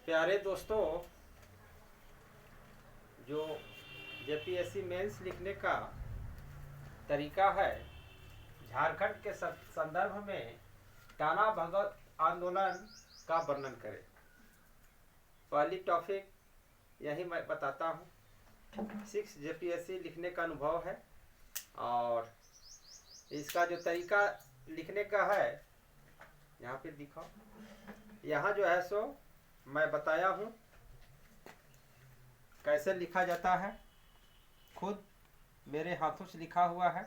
प्यारे दोस्तों, जो जेपीएससी मेंस लिखने का तरीका है, झारखंड के संदर्भ में टाना भगत आंदोलन का वर्णन करें। पहली टॉपिक यही मैं बताता हूँ। 6 जेपीएससी लिखने का अनुभव है और इसका जो तरीका लिखने का है, यहाँ पे दिखाओ, यहाँ जो है सो मैं बताया हूँ कैसे लिखा जाता है। खुद मेरे हाथों से लिखा हुआ है।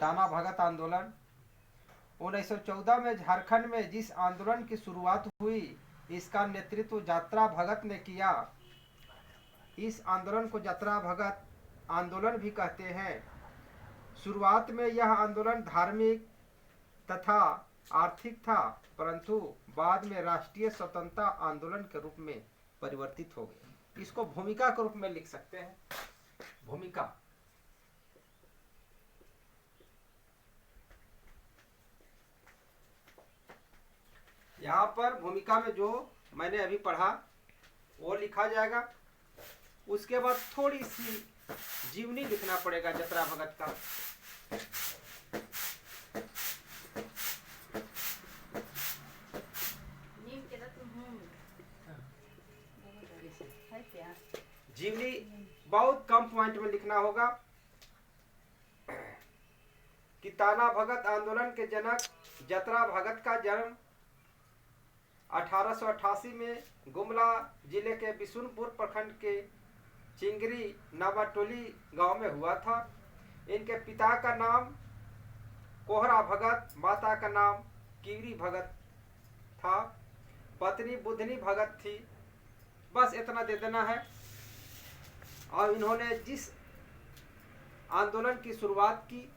टाना भगत आंदोलन 1914 में झारखंड में जिस आंदोलन की शुरुआत हुई, इसका नेतृत्व यात्रा भगत ने किया। इस आंदोलन को यात्रा भगत आंदोलन भी कहते हैं। शुरुआत में यह आंदोलन धार्मिक तथा आर्थिक था, परंतु बाद में राष्ट्रीय स्वतंत्रता आंदोलन के रूप में परिवर्तित हो गया। इसको भूमिका के रूप में लिख सकते हैं। भूमिका यहाँ पर भूमिका में जो मैंने अभी पढ़ा वो लिखा जाएगा। उसके बाद थोड़ी सी जीवनी लिखना पड़ेगा यात्रा भगत का। जीवनी बहुत कम पॉइंट में लिखना होगा कि टाना भगत आंदोलन के जनक यात्रा भगत का जन्म 1888 में गुमला जिले के बिशुनपुर प्रखंड के चिंगरी नावाटोली गांव में हुआ था। इनके पिता का नाम कोहरा भगत, माता का नाम कीरी भगत था, पत्नी बुधनी भगत थी। बस इतना दे देना है। और इन्होंने जिस आंदोलन की शुरुआत की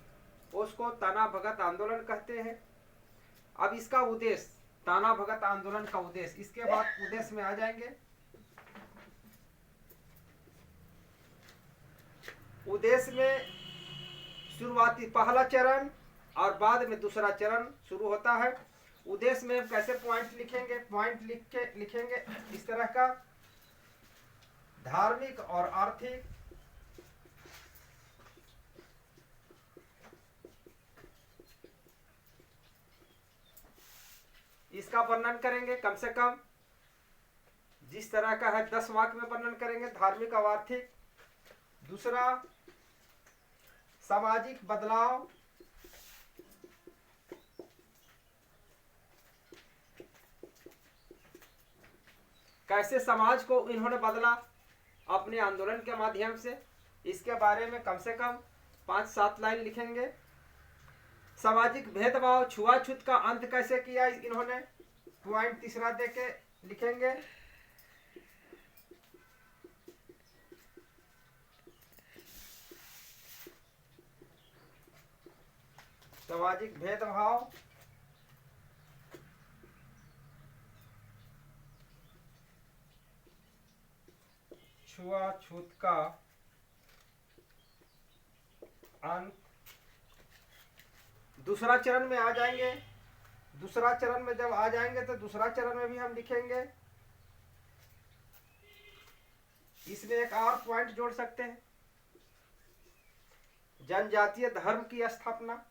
उसको टाना भगत आंदोलन कहते हैं। अब इसका उद्देश्य, टाना भगत आंदोलन का उद्देश्य, इसके बाद उद्देश्य में आ जाएंगे। उद्देश्य में शुरुआती पहला चरण और बाद में दूसरा चरण शुरू होता है। उद्देश्य में कैसे पॉइंट लिखेंगे, पॉइंट लिखेंगे इस तरह का: धार्मिक और आर्थिक, इसका वर्णन करेंगे। कम से कम जिस तरह का है 10 वाक्य में वर्णन करेंगे, धार्मिक और आर्थिक। दूसरा, सामाजिक बदलाव, कैसे समाज को इन्होंने बदला अपने आंदोलन के माध्यम से, इसके बारे में कम से कम 5-7 लाइन लिखेंगे। सामाजिक भेदभाव, छुआछूत का अंत कैसे किया इन्होंने, पॉइंट तीसरा देके लिखेंगे। सामाजिक भेदभाव, छुआछूत का अंत। दूसरा चरण में आ जाएंगे। दूसरा चरण में जब आ जाएंगे तो दूसरा चरण में भी हम लिखेंगे। इसमें एक और पॉइंट जोड़ सकते हैं, जनजातीय धर्म की स्थापना।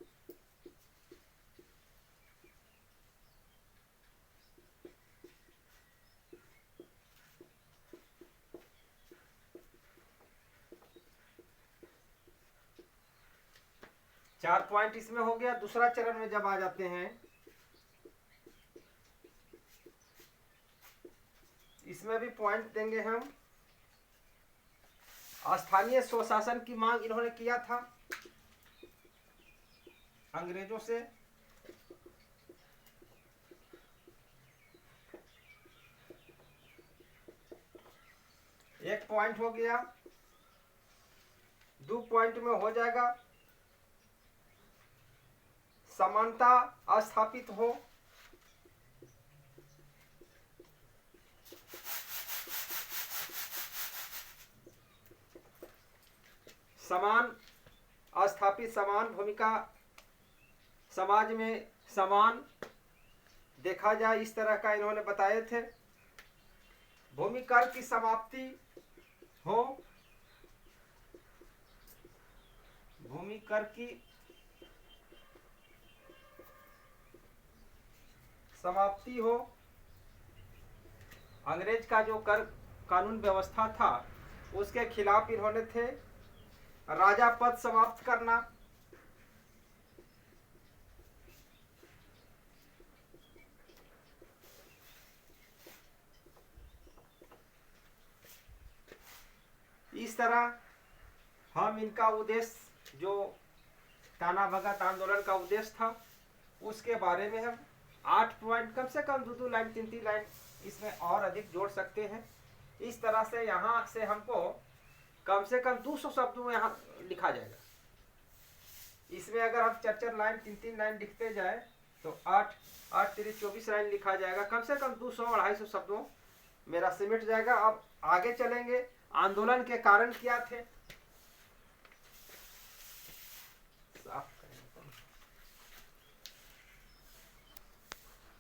चार पॉइंट इसमें हो गया। दूसरा चरण में जब आ जाते हैं, इसमें भी पॉइंट देंगे हम। स्थानीय स्वशासन की मांग इन्होंने किया था अंग्रेजों से। एक पॉइंट हो गया। 2 पॉइंट में हो जाएगा, समानता स्थापित हो। समान स्थापित, समान भूमिका, समाज में समान देखा जाए, इस तरह का इन्होंने बताए थे। भूमि कर की समाप्ति हो, भूमि कर की समाप्ति हो। अंग्रेज का जो कर कानून व्यवस्था था उसके खिलाफ इन्होंने थे। राजा पद समाप्त करना, इस तरह हम इनका उद्देश्य जो ताना भगत आंदोलन का उद्देश्य था उसके बारे में हम 8 पॉइंट, कम से कम 2-2 लाइन 3-3 लाइन इसमें और अधिक जोड़ सकते हैं। इस तरह से यहाँ से हमको कम से कम 200 शब्द में यहाँ लिखा जाएगा। इसमें अगर हम 4-4 लाइन 3-3 लाइन लिखते जाए तो 8-8-3-24 लाइन लिखा जाएगा। कम से कम 200-250 शब्दों मेरा सिमट जाएगा। अब आगे चलेंगे। आंदोलन के कारण क्या थे,